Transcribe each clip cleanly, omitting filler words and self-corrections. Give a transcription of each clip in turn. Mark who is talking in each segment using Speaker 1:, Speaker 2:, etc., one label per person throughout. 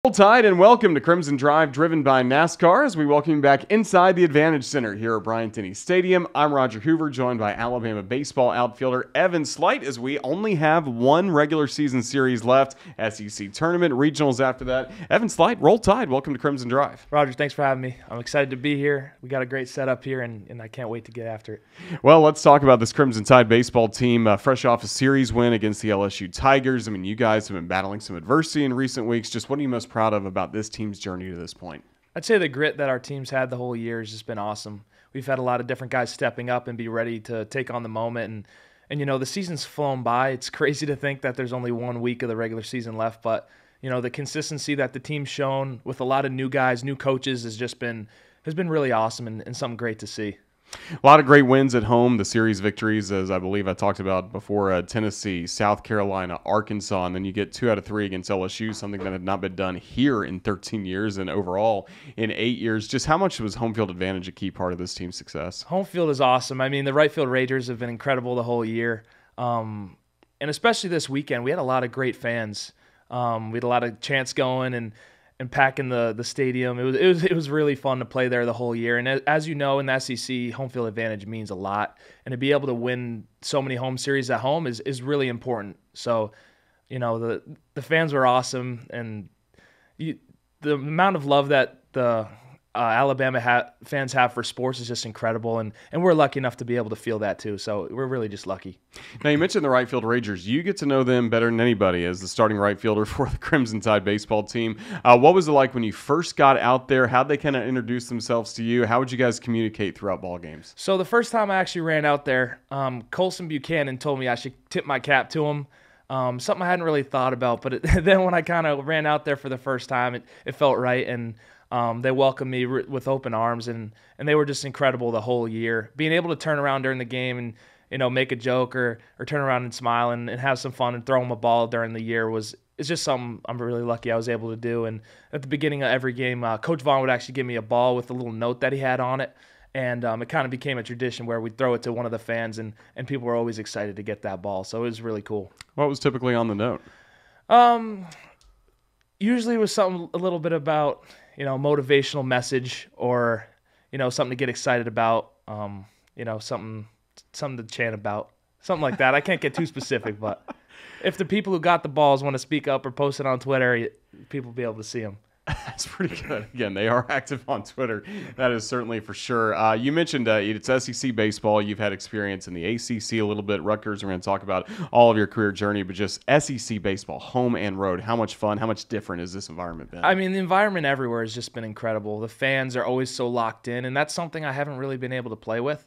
Speaker 1: Roll Tide and welcome to Crimson Drive, driven by NASCAR, as we welcome you back inside the Advantage Center here at Bryant-Denny Stadium. I'm Roger Hoover, joined by Alabama baseball outfielder Evan Sleight, as we only have one regular season series left, SEC tournament, regionals after that. Evan Sleight, Roll Tide, welcome to Crimson Drive.
Speaker 2: Roger, thanks for having me. I'm excited to be here. We got a great setup here, and I can't wait to get after it.
Speaker 1: Well, let's talk about this Crimson Tide baseball team, fresh off a series win against the LSU Tigers. I mean, you guys have been battling some adversity in recent weeks. Just what are you most proud of about this team's journey to this point?
Speaker 2: I'd say the grit that our team's had the whole year has just been awesome. We've had a lot of different guys stepping up and be ready to take on the moment. And you know, the season's flown by. It's crazy to think that there's only 1 week of the regular season left. But, you know, the consistency that the team's shown with a lot of new guys, new coaches, has been really awesome and something great to see.
Speaker 1: A lot of great wins at home. The series victories, as I believe I talked about before, Tennessee, South Carolina, Arkansas, and then you get 2 out of 3 against LSU, something that had not been done here in 13 years and overall in 8 years. Just how much was home field advantage a key part of this team's success?
Speaker 2: Home field is awesome. I mean, the right field Rangers have been incredible the whole year, and especially this weekend. We had a lot of great fans. We had a lot of chants going and packing the stadium. It was really fun to play there the whole year. And as you know, in the SEC, home field advantage means a lot. And to be able to win so many home series at home is really important. So, you know, the fans were awesome, and the amount of love that the Alabama fans have for sports is just incredible, and we're lucky enough to be able to feel that too. So we're really just lucky.
Speaker 1: Now, you mentioned the right field Rangers. You get to know them better than anybody as the starting right fielder for the Crimson Tide baseball team. What was it like when you first got out there? How'd they kind of introduce themselves to you? How would you guys communicate throughout ball games?
Speaker 2: So the first time I actually ran out there, Colson Buchanan told me I should tip my cap to him. Something I hadn't really thought about, but then when I kind of ran out there for the first time, it felt right, and they welcomed me with open arms, and they were just incredible the whole year. Being able to turn around during the game and, you know, make a joke or turn around and smile and have some fun and throw them a ball during the year it's just something I'm really lucky I was able to do. And at the beginning of every game, Coach Vaughn would actually give me a ball with a little note that he had on it, and it kind of became a tradition where we'd throw it to one of the fans, and people were always excited to get that ball. So it was really cool.
Speaker 1: What was typically on the note?
Speaker 2: Usually it was something a little bit about, you know, motivational message, or, you know, something to get excited about, you know, something to chant about, something like that. I can't get too specific, but if the people who got the balls want to speak up or post it on Twitter, people will be able to see them.
Speaker 1: That's pretty good. Again, they are active on Twitter. That is certainly for sure. You mentioned it's SEC baseball. You've had experience in the ACC a little bit. Rutgers, we're going to talk about all of your career journey, but just SEC baseball, home and road. How much fun, how much different has this environment been?
Speaker 2: I mean, the environment everywhere has just been incredible. The fans are always so locked in, and that's something I haven't really been able to play with.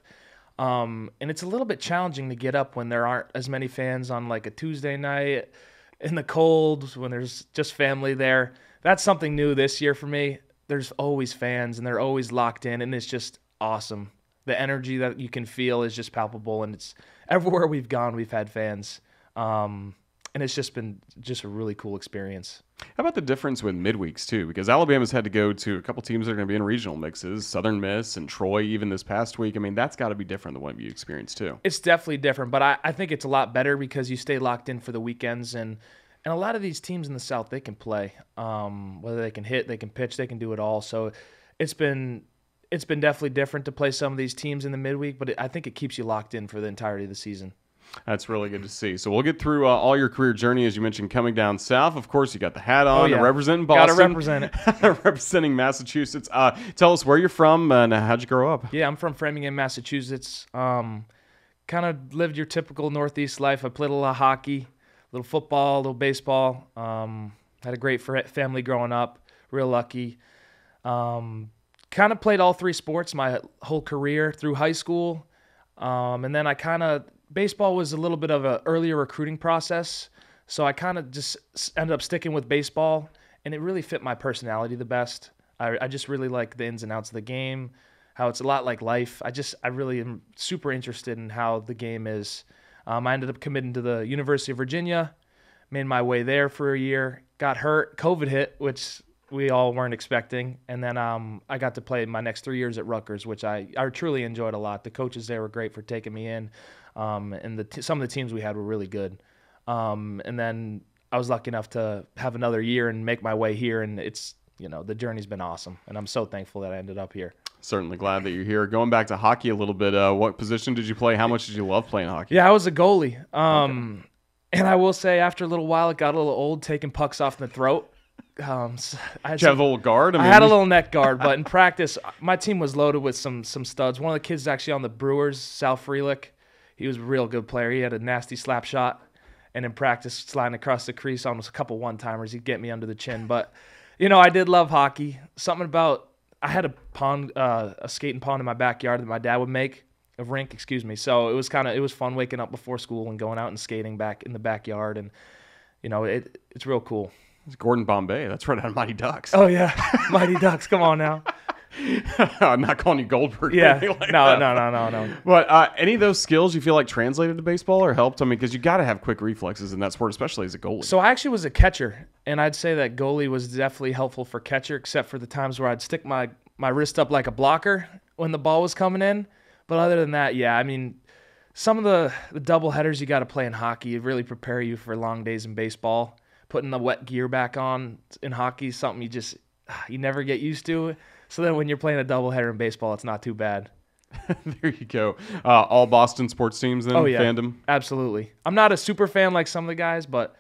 Speaker 2: And it's a little bit challenging to get up when there aren't as many fans on like a Tuesday night in the cold, when there's just family there. That's something new this year for me. There's always fans, and they're always locked in, and it's just awesome. The energy that you can feel is just palpable, and it's everywhere we've gone, we've had fans. And it's just been a really cool experience.
Speaker 1: How about the difference with midweeks, too? Because Alabama's had to go to a couple teams that are going to be in regional mixes, Southern Miss and Troy even this past week. I mean, that's got to be different than what you experienced, too.
Speaker 2: It's definitely different, but I think it's a lot better because you stay locked in for the weekends, and a lot of these teams in the South, they can play. Whether they can hit, they can pitch, they can do it all. So it's been definitely different to play some of these teams in the midweek, but I think it keeps you locked in for the entirety of the season.
Speaker 1: That's really good to see. So we'll get through all your career journey, as you mentioned, coming down south. Of course, you got the hat on, representing Boston.
Speaker 2: Got to represent it.
Speaker 1: Representing Massachusetts. Tell us where you're from and how'd you grow up?
Speaker 2: Yeah, I'm from Framingham, Massachusetts. Kind of lived your typical Northeast life. I played a lot of hockey, a little football, a little baseball. Had a great family growing up. Real lucky. Kind of played all 3 sports my whole career through high school. And then baseball was a little bit of an earlier recruiting process. So I kind of just ended up sticking with baseball, and it really fit my personality the best. I just really like the ins and outs of the game, how it's a lot like life. I really am super interested in how the game is. I ended up committing to the University of Virginia, made my way there for a year, got hurt, COVID hit, which we all weren't expecting, and then I got to play my next 3 years at Rutgers, which I truly enjoyed a lot. The coaches there were great for taking me in, and some of the teams we had were really good. And then I was lucky enough to have another year and make my way here, and it's, the journey's been awesome, and I'm so thankful that I ended up here.
Speaker 1: Certainly glad that you're here. Going back to hockey a little bit, what position did you play? How much did you love playing hockey?
Speaker 2: Yeah, I was a goalie. And I will say, after a little while, it got a little old taking pucks off in the throat.
Speaker 1: Did you have a little guard?
Speaker 2: I had a little neck guard, but in practice, my team was loaded with some studs. One of the kids is actually on the Brewers, Sal Frelick. He was a real good player. He had a nasty slap shot, and in practice, sliding across the crease, almost a couple one-timers, he'd get me under the chin. But, I did love hockey. Something about I had a skating pond in my backyard that my dad would make. A rink, excuse me. So it was fun waking up before school and going out and skating back in the backyard, and it's real cool.
Speaker 1: It's Gordon Bombay. That's right out of Mighty Ducks.
Speaker 2: Oh yeah, Mighty Ducks. Come on now.
Speaker 1: I'm not calling you Goldberg.
Speaker 2: Yeah.
Speaker 1: Like
Speaker 2: No.
Speaker 1: But any of those skills you feel like translated to baseball or helped? I mean, because you got to have quick reflexes in that sport, especially as a goalie.
Speaker 2: So I actually was a catcher, and I'd say that goalie was definitely helpful for catcher, except for the times where I'd stick my wrist up like a blocker when the ball was coming in. But other than that, yeah, I mean, some of the double headers you got to play in hockey really prepare you for long days in baseball. Putting the wet gear back on in hockey is something you never get used to. So then when you're playing a doubleheader in baseball, it's not too bad.
Speaker 1: There you go. All Boston sports teams then?
Speaker 2: Oh, yeah.
Speaker 1: Fandom?
Speaker 2: Absolutely. I'm not a super fan like some of the guys, but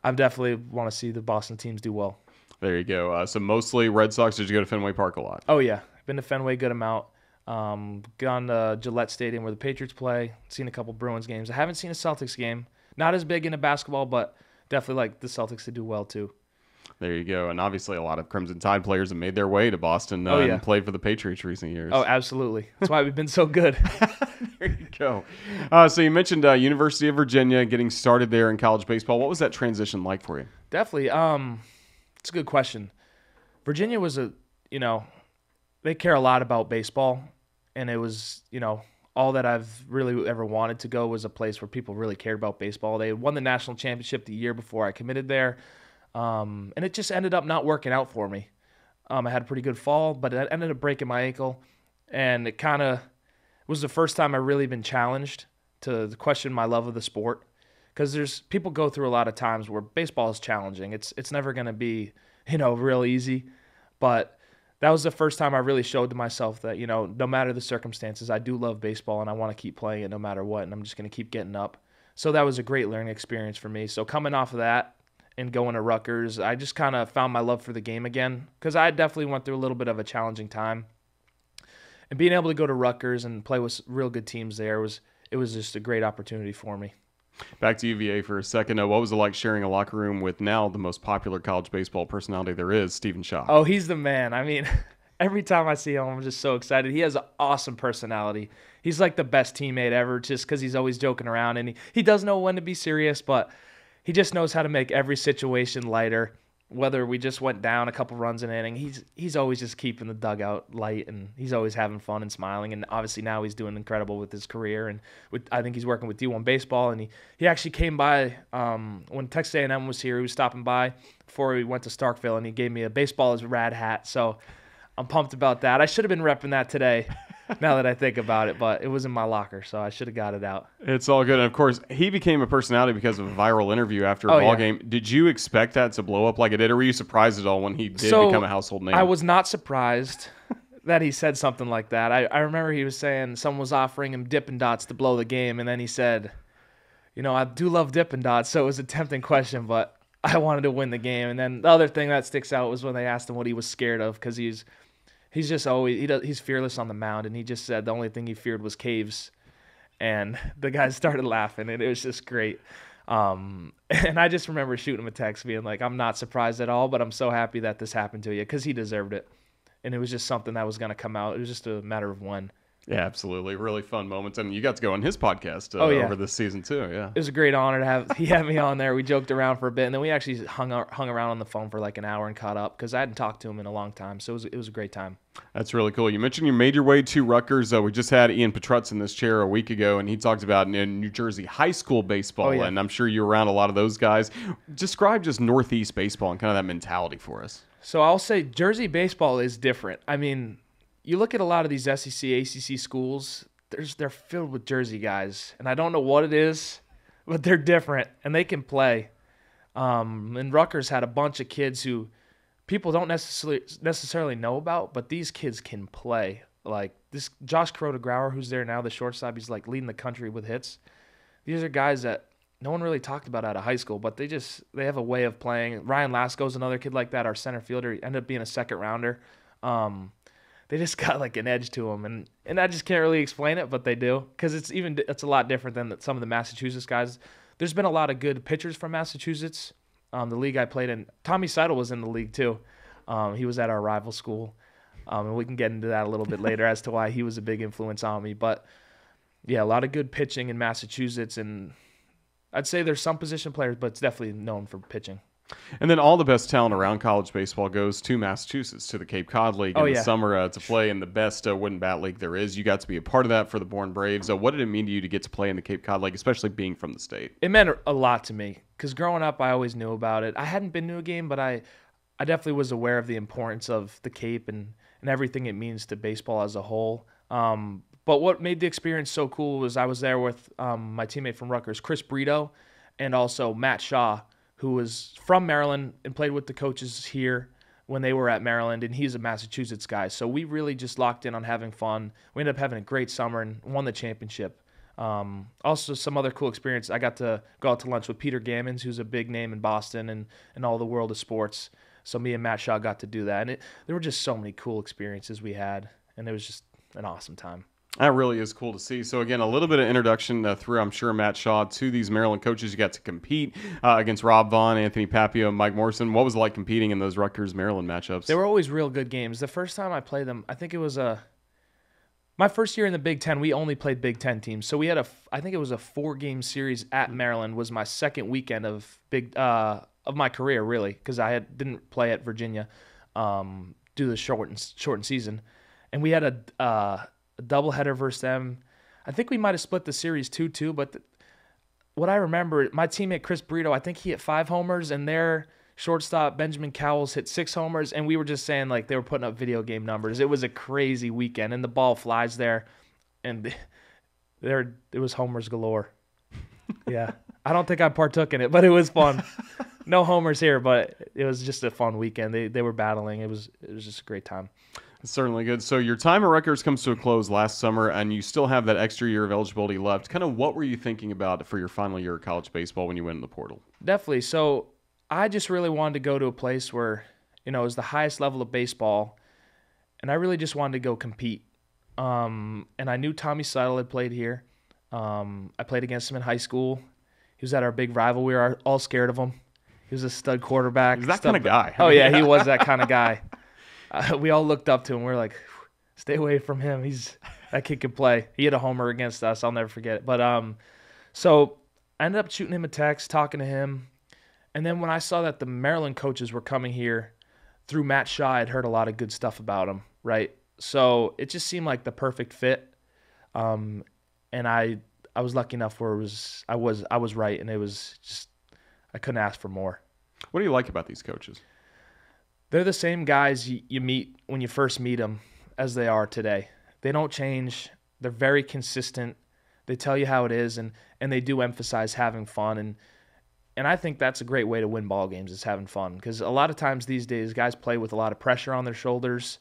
Speaker 2: I definitely want to see the Boston teams do well.
Speaker 1: There you go. So mostly Red Sox. Did you go to Fenway Park a lot?
Speaker 2: Oh, yeah. Been to Fenway a good amount. Gone to Gillette Stadium where the Patriots play. Seen a couple Bruins games. I haven't seen a Celtics game. Not as big into basketball, but definitely like the Celtics to do well too.
Speaker 1: There you go. And obviously a lot of Crimson Tide players have made their way to Boston and played for the Patriots recent years.
Speaker 2: Oh, absolutely. That's why we've been so good.
Speaker 1: There you go. So you mentioned University of Virginia, getting started there in college baseball. What was that transition like for you?
Speaker 2: Definitely. It's a good question. Virginia was they care a lot about baseball, and it was, all that I've really ever wanted to go was a place where people really cared about baseball. They won the national championship the year before I committed there, and it just ended up not working out for me. I had a pretty good fall, but it ended up breaking my ankle, and it kind of was the first time I really been challenged to question my love of the sport, because people go through a lot of times where baseball is challenging. It's never going to be, real easy, but that was the first time I really showed to myself that, no matter the circumstances, I do love baseball and I want to keep playing it no matter what, and I'm just going to keep getting up. So that was a great learning experience for me. So coming off of that and going to Rutgers, I just kind of found my love for the game again, because I definitely went through a little bit of a challenging time. And being able to go to Rutgers and play with real good teams there was just a great opportunity for me.
Speaker 1: Back to UVA for a second. What was it like sharing a locker room with now the most popular college baseball personality there is, Stephen Shaw?
Speaker 2: Oh, he's the man. I mean, every time I see him, I'm just so excited. He has an awesome personality. He's like the best teammate ever, just because he's always joking around, and he does know when to be serious, but he just knows how to make every situation lighter. Whether we just went down a couple runs in an inning, he's always just keeping the dugout light, and he's always having fun and smiling. And obviously now he's doing incredible with his career, and I think he's working with D1 baseball. And he actually came by when Texas A&M was here. He was stopping by before he went to Starkville, and he gave me a baseball as rad hat. So I'm pumped about that. I should have been repping that today, now that I think about it, but it was in my locker, so I should have got it out.
Speaker 1: It's all good. And of course, he became a personality because of a viral interview after a ball game. Did you expect that to blow up like it did, or were you surprised at all when he did become a household name?
Speaker 2: I was not surprised that he said something like that. I remember he was saying someone was offering him Dippin' Dots to blow the game, and then he said, I do love Dippin' Dots, so it was a tempting question, but I wanted to win the game. And then the other thing that sticks out was when they asked him what he was scared of, because he's just always he's fearless on the mound, and he just said the only thing he feared was caves, and the guys started laughing, and it was just great. And I just remember shooting him a text being like, I'm not surprised at all, but I'm so happy that this happened to you, because he deserved it, and it was just something that was going to come out. It was just a matter of when.
Speaker 1: Yeah, absolutely. Really fun moments. And you got to go on his podcast over this season too. Yeah.
Speaker 2: It was a great honor to have. He had me on there. We joked around for a bit, and then we actually hung around on the phone for like an hour and caught up, because I hadn't talked to him in a long time. So it was a great time.
Speaker 1: That's really cool. You mentioned you made your way to Rutgers. We just had Ian Petrutz in this chair a week ago, and he talked about New Jersey high school baseball, and I'm sure you're around a lot of those guys. Describe just Northeast baseball and kind of that mentality for us.
Speaker 2: So I'll say Jersey baseball is different. I mean, you look at a lot of these SEC, ACC schools, they're filled with Jersey guys, and I don't know what it is, but they're different, and they can play. And Rutgers had a bunch of kids who people don't necessarily know about, but these kids can play. Like this Josh Grauer, who's there now, the shortstop, he's like leading the country with hits. These are guys that no one really talked about out of high school, but they have a way of playing. Ryan Lasco's another kid like that, our center fielder. He ended up being a second rounder. They just got like an edge to them, and I just can't really explain it, but they do, because it's a lot different than some of the Massachusetts guys. There's been a lot of good pitchers from Massachusetts. The league I played in, Tommy Seidel was in the league too. He was at our rival school, and we can get into that a little bit later as to why he was a big influence on me. But yeah, a lot of good pitching in Massachusetts, and I'd say there's some position players, but it's definitely known for pitching.
Speaker 1: And then all the best talent around college baseball goes to Massachusetts, to the Cape Cod League in the summer to play in the best wooden bat league there is. You got to be a part of that for the Bourne Braves. What did it mean to you to get to play in the Cape Cod League, especially being from the state?
Speaker 2: It meant a lot to me, because growing up, I always knew about it. I hadn't been to a game, but I definitely was aware of the importance of the Cape and everything it means to baseball as a whole. But what made the experience so cool was I was there with my teammate from Rutgers, Chris Brito, and also Matt Shaw, who was from Maryland and played with the coaches here when they were at Maryland, and he's a Massachusetts guy. So we really just locked in on having fun. We ended up having a great summer and won the championship. Also, some other cool experience. I got to go out to lunch with Peter Gammons, who's a big name in Boston and all the world of sports. So me and Matt Shaw got to do that. And there were just so many cool experiences we had, and it was just an awesome time.
Speaker 1: That really is cool to see. So, again, a little bit of introduction through, I'm sure, Matt Shaw to these Maryland coaches. You got to compete against Rob Vaughn, Anthony Papio, and Mike Morrison. What was it like competing in those Rutgers-Maryland matchups?
Speaker 2: They were always real good games. The first time I played them, I think it was my first year in the Big Ten, we only played Big Ten teams. So we had I think it was a 4-game series at Maryland. Was my second weekend of my career, really, because I didn't play at Virginia due to the shortened season. And we had a doubleheader versus them. I think we might have split the series 2-2, but what I remember, my teammate Chris Brito, I think he hit 5 homers, and their shortstop Benjamin Cowles hit 6 homers, and we were just saying like they were putting up video game numbers. It was a crazy weekend, and the ball flies there, and it was homers galore. Yeah, I don't think I partook in it, but it was fun. No homers here, but it was just a fun weekend. They were battling. It was just a great time.
Speaker 1: Certainly good. So your time at Rutgers comes to a close last summer, and you still have that extra year of eligibility left. Kind of what were you thinking about for your final year of college baseball when you went in the portal?
Speaker 2: Definitely. So I just really wanted to go to a place where, it was the highest level of baseball, and I really just wanted to go compete. And I knew Tommy Seidel had played here. I played against him in high school. He was at our big rival. We were all scared of him. He was a stud quarterback.
Speaker 1: He's that kind of guy.
Speaker 2: Oh, yeah, he was that kind of guy. We all looked up to him. We were like, stay away from him. That kid can play. He hit a homer against us. I'll never forget it. But so I ended up shooting him a text, talking to him. And then when I saw that the Maryland coaches were coming here through Matt Shaw, I'd heard a lot of good stuff about him, right? So it just seemed like the perfect fit. And I was lucky enough where I was right, and it was just I couldn't ask for more.
Speaker 1: What do you like about these coaches?
Speaker 2: They're the same guys you meet when you first meet them as they are today. They don't change. They're very consistent. They tell you how it is, and they do emphasize having fun. And I think that's a great way to win ball games, is having fun. Because a lot of times these days, guys play with a lot of pressure on their shoulders,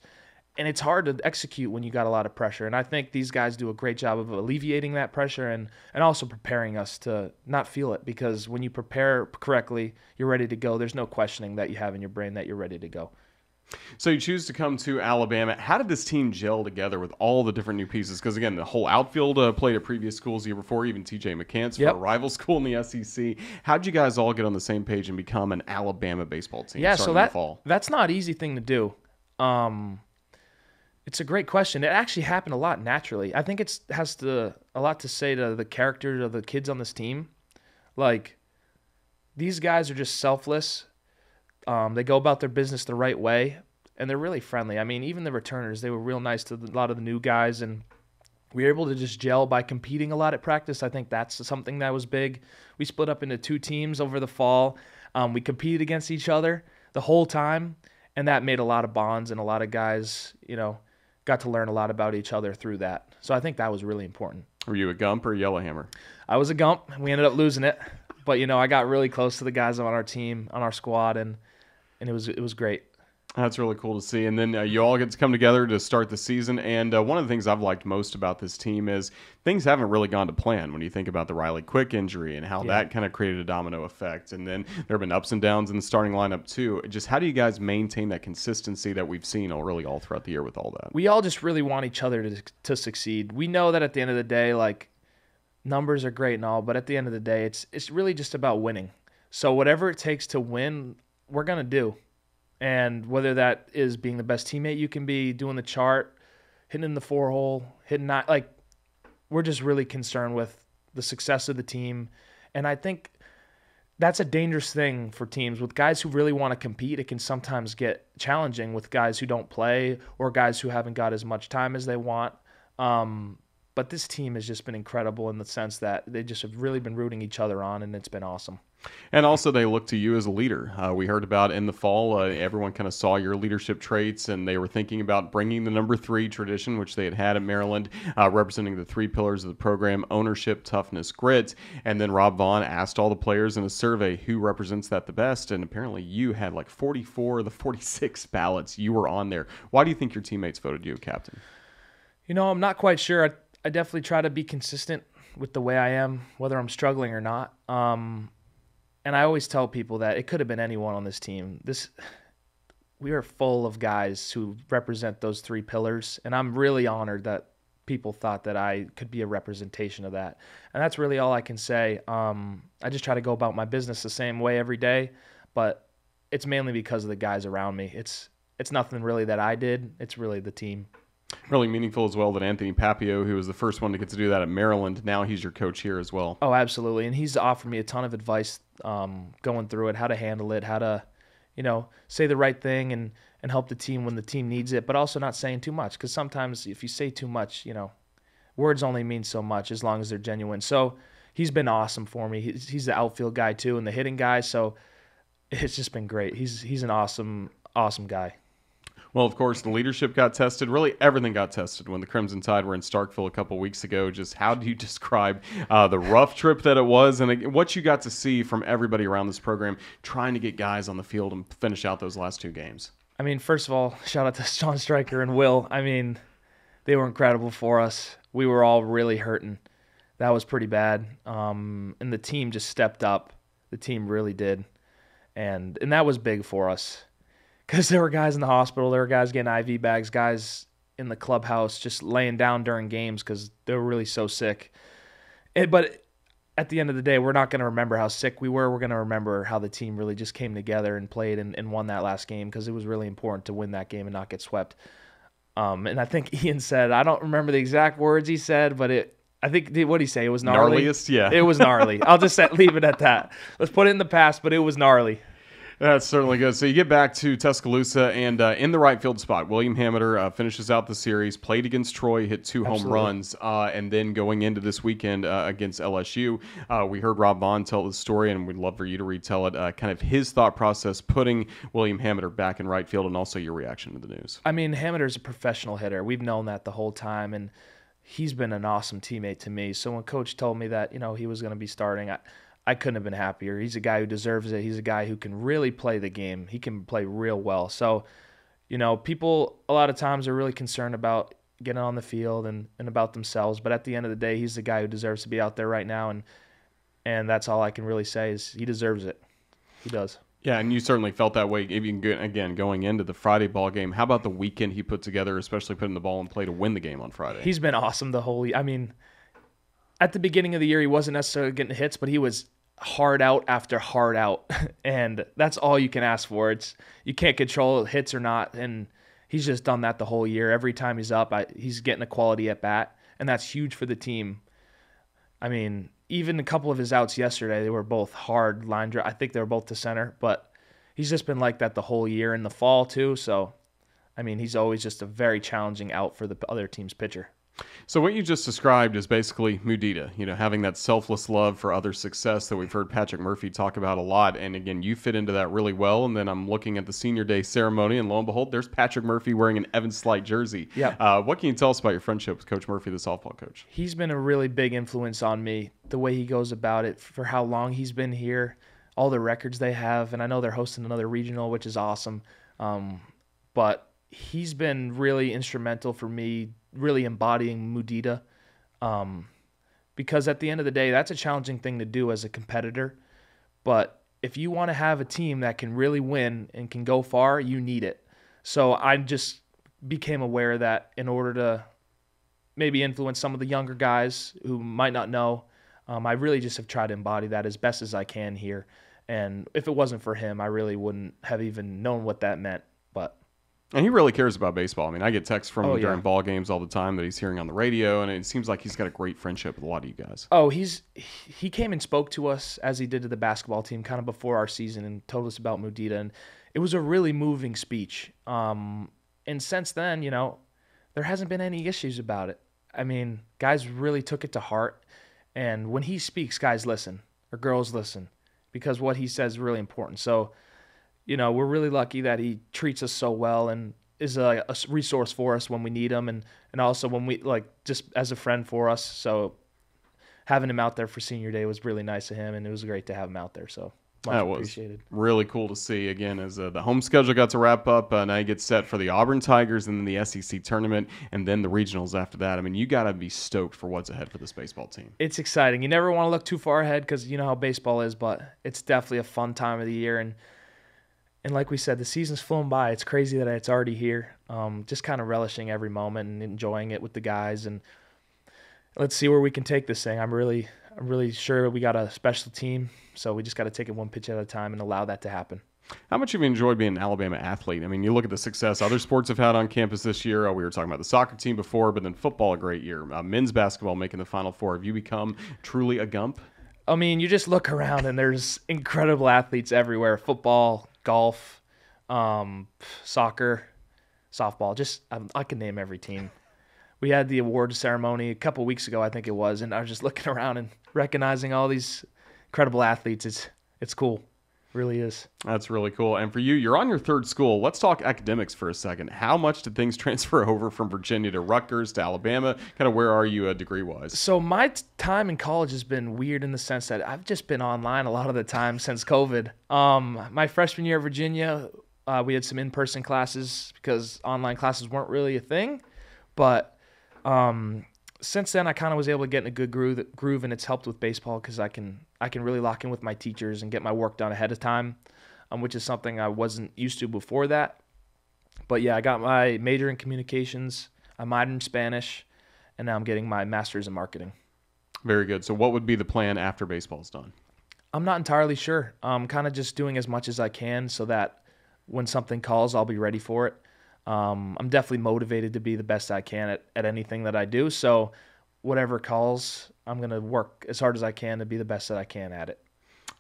Speaker 2: and it's hard to execute when you got a lot of pressure. And I think these guys do a great job of alleviating that pressure and also preparing us to not feel it. Because when you prepare correctly, you're ready to go. There's no questioning that you have in your brain that you're ready to go.
Speaker 1: So you choose to come to Alabama. How did this team gel together with all the different new pieces? Because, again, the whole outfield played at previous schools the year before, even T.J. McCants for a rival school in the SEC. How did you guys all get on the same page and become an Alabama baseball team starting in the fall?
Speaker 2: That's not an easy thing to do. It's a great question. It actually happened a lot naturally. I think it has a lot to say to the character of the kids on this team. Like, these guys are just selfless. They go about their business the right way, and they're really friendly. I mean, even the returners, they were real nice to a lot of the new guys, and we were able to just gel by competing a lot at practice. I think that's something that was big. We split up into 2 teams over the fall. We competed against each other the whole time, and that made a lot of bonds, and a lot of guys, got to learn a lot about each other through that. So I think that was really important.
Speaker 1: Were you a Gump or a Yellowhammer?
Speaker 2: I was a Gump. We ended up losing it. But I got really close to the guys on our team, on our squad, and it was great.
Speaker 1: That's really cool to see. And then you all get to come together to start the season. And one of the things I've liked most about this team is things haven't really gone to plan when you think about the Riley Quick injury and how that kind of created a domino effect. And then there have been ups and downs in the starting lineup too. Just how do you guys maintain that consistency that we've seen really all throughout the year with all that?
Speaker 2: We all just really want each other to succeed. We know that at the end of the day, like, numbers are great and all, but at the end of the day, it's really just about winning. So whatever it takes to win, we're going to do. And whether that is being the best teammate you can be, doing the chart, hitting in the 4-hole, hitting not, like, we're just really concerned with the success of the team. And I think that's a dangerous thing for teams. With guys who really want to compete, it can sometimes get challenging with guys who don't play or guys who haven't got as much time as they want. But this team has just been incredible in the sense that they just have really been rooting each other on, and it's been awesome.
Speaker 1: And also, they look to you as a leader. We heard about in the fall, everyone kind of saw your leadership traits, and they were thinking about bringing the number 3 tradition, which they had at Maryland, representing the 3 pillars of the program: ownership, toughness, grit. And then Rob Vaughn asked all the players in a survey who represents that the best, and apparently you had like 44 of the 46 ballots. You were on there. Why do you think your teammates voted you captain?
Speaker 2: I'm not quite sure. I definitely try to be consistent with the way I am, whether I'm struggling or not. And I always tell people that it could have been anyone on this team. We are full of guys who represent those 3 pillars, and I'm really honored that people thought that I could be a representation of that. And that's really all I can say. I just try to go about my business the same way every day, but it's mainly because of the guys around me. It's nothing really that I did. It's really the team.
Speaker 1: Really meaningful as well that Anthony Papio, who was the first one to get to do that at Maryland, now he's your coach here as well.
Speaker 2: Oh, absolutely. And he's offered me a ton of advice going through it, how to handle it, how to, say the right thing and help the team when the team needs it, but also not saying too much. Because sometimes if you say too much, words only mean so much as long as they're genuine. So he's been awesome for me. He's the outfield guy too and the hitting guy. So it's just been great. He's an awesome, awesome guy.
Speaker 1: Well, of course, the leadership got tested. Really, everything got tested when the Crimson Tide were in Starkville a couple weeks ago. Just how do you describe the rough trip that it was and what you got to see from everybody around this program trying to get guys on the field and finish out those last 2 games?
Speaker 2: I mean, first of all, shout out to John Stryker and Will. I mean, they were incredible for us. We were all really hurting. That was pretty bad. And the team just stepped up. The team really did. And that was big for us. Because there were guys in the hospital, there were guys getting IV bags, guys in the clubhouse just laying down during games because they were really so sick. But at the end of the day, we're not going to remember how sick we were. We're going to remember how the team really just came together and played and won that last game because it was really important to win that game and not get swept. And I think Ian said, I don't remember the exact words he said, but I think, what did he say? It was gnarly?
Speaker 1: Gnarliest, yeah.
Speaker 2: It was gnarly. I'll just leave it at that. Let's put it in the past, but it was gnarly.
Speaker 1: That's certainly good. So you get back to Tuscaloosa, and in the right field spot, William Hameter finishes out the series, played against Troy, hit 2 home runs, and then going into this weekend against LSU, we heard Rob Vaughn tell the story, and we'd love for you to retell it, kind of his thought process putting William Hameter back in right field, and also your reaction to the news.
Speaker 2: I mean, Hameter's a professional hitter. We've known that the whole time, and he's been an awesome teammate to me. So when Coach told me that, he was going to be starting, I couldn't have been happier. He's a guy who deserves it. He's a guy who can really play the game. He can play real well. So, people a lot of times are really concerned about getting on the field and about themselves. But at the end of the day, he's the guy who deserves to be out there right now. And that's all I can really say is he deserves it. He does.
Speaker 1: Yeah, and you certainly felt that way, even again, going into the Friday ball game. How about the weekend he put together, especially putting the ball in play to win the game on Friday?
Speaker 2: He's been awesome the whole year. I mean, at the beginning of the year, he wasn't necessarily getting hits, but he was hard out after hard out, and that's all you can ask for. You can't control hits or not, and he's just done that the whole year. Every time he's up, he's getting a quality at bat, and that's huge for the team. I mean, even a couple of his outs yesterday, they were both hard line drive. I think they were both to center, but he's just been like that the whole year in the fall too. So, I mean, he's always just a very challenging out for the other team's pitcher.
Speaker 1: So what you just described is basically mudita, having that selfless love for other success that we've heard Patrick Murphy talk about a lot. And again, you fit into that really well. And then I'm looking at the senior day ceremony, and lo and behold, there's Patrick Murphy wearing an Evan Sleight jersey.
Speaker 2: Yeah.
Speaker 1: What can you tell us about your friendship with Coach Murphy, the softball coach?
Speaker 2: He's been a really big influence on me, the way he goes about it, for how long he's been here, all the records they have. And I know they're hosting another regional, which is awesome. But he's been really instrumental for me really embodying mudita, because at the end of the day, that's a challenging thing to do as a competitor. But if you want to have a team that can really win and can go far, you need it. So I just became aware that in order to maybe influence some of the younger guys who might not know, I really just have tried to embody that as best as I can here. And if it wasn't for him, I really wouldn't have even known what that meant. But
Speaker 1: And he really cares about baseball. I mean, I get texts from him during
Speaker 2: yeah.
Speaker 1: ball games all the time that he's hearing on the radio, and it seems like he's got a great friendship with a lot of you guys.
Speaker 2: Oh, he came and spoke to us as he did to the basketball team kind of before our season and told us about mudita, and it was a really moving speech. And since then, there hasn't been any issues about it. I mean, guys really took it to heart, and when he speaks, guys listen, or girls listen, because what he says is really important. So, we're really lucky that he treats us so well and is a resource for us when we need him, and also when we, just as a friend for us. So having him out there for senior day was really nice of him, and it was great to have him out there. So much appreciated.
Speaker 1: Really cool to see again as the home schedule got to wrap up. Now you get set for the Auburn Tigers and then the SEC tournament and then the regionals after that. I mean, you got to be stoked for what's ahead for this baseball team.
Speaker 2: It's exciting. You never want to look too far ahead because you know how baseball is, but it's definitely a fun time of the year. And like we said, the season's flown by. It's crazy that it's already here. Just kind of relishing every moment and enjoying it with the guys. And let's see where we can take this thing. I'm really sure we got a special team, so we just got to take it one pitch at a time and allow that to happen.
Speaker 1: How much have you enjoyed being an Alabama athlete? I mean, you look at the success other sports have had on campus this year. We were talking about the soccer team before, but then football, a great year. Men's basketball making the Final Four. Have you become truly a Gump?
Speaker 2: I mean, you just look around and there's incredible athletes everywhere. Football, golf, soccer, softball. I can name every team. We had the award ceremony a couple weeks ago, I think it was, and I was just looking around and recognizing all these incredible athletes. It's cool. It really is.
Speaker 1: That's really cool. And for you, you're on your third school. Let's talk academics for a second. How much did things transfer over from Virginia to Rutgers to Alabama? Kind of where are you degree-wise?
Speaker 2: So my time in college has been weird in the sense that I've just been online a lot of the time since COVID. My freshman year at Virginia, we had some in-person classes because online classes weren't really a thing. But since then, I kind of was able to get in a good groove, and it's helped with baseball because I can really lock in with my teachers and get my work done ahead of time, which is something I wasn't used to before that. But yeah, I got my major in communications, I minored in Spanish, and now I'm getting my master's in marketing.
Speaker 1: Very good. So what would be the plan after baseball's done?
Speaker 2: I'm not entirely sure. I'm kind of just doing as much as I can so that when something calls, I'll be ready for it. I'm definitely motivated to be the best I can at anything that I do. So whatever calls, I'm going to work as hard as I can to be the best that I can at it.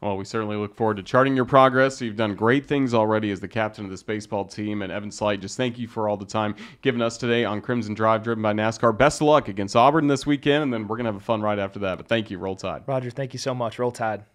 Speaker 1: Well, we certainly look forward to charting your progress. You've done great things already as the captain of this baseball team. And Evan Sleight, just thank you for all the time given us today on Crimson Drive, driven by NASCAR. Best of luck against Auburn this weekend, and then we're going to have a fun ride after that. But thank you. Roll Tide.
Speaker 2: Roger, thank you so much. Roll Tide.